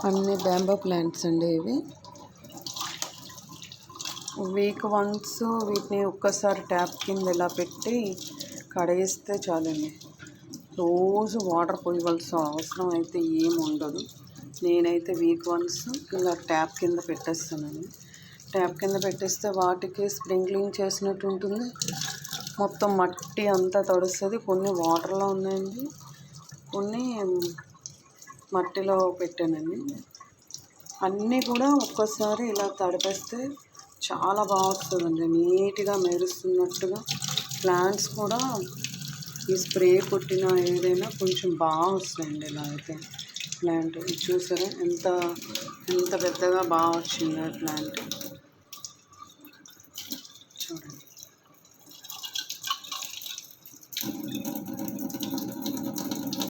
అన్ని bamboo plants అండి ఇవి. వీక్ వన్స్ వీటిని ఒక్కసారి ట్యాప్ కింద ఇలా పెట్టి కడిగిస్తే చాలండి. రోజు వాటర్ పోయవలసిన అవసరం అయితే ఏమి ఉండదు. నేనైతే వీక్ వన్స్ ఇలా ట్యాప్ కింద పెట్టేస్తానండి. ట్యాప్ కింద పెట్టేస్తే వాటికి స్ప్రింక్లింగ్ చేసినట్టు ఉంటుంది. మొత్తం మట్టి అంతా తడుస్తుంది. కొన్ని వాటర్లో ఉన్నాయండి, కొన్ని మట్టిలో పెట్టానండి. అన్నీ కూడా ఒక్కసారి ఇలా తడిపేస్తే చాలా బాగా వస్తుందండి, నీట్గా మెరుస్తున్నట్టుగా. ప్లాంట్స్ కూడా ఈ స్ప్రే కొట్టిన ఏదైనా కొంచెం బాగా వస్తాయండి. ఇలా అయితే ప్లాంట్ చూసారా ఎంత పెద్దగా బాగా వచ్చిందో ప్లాంట్.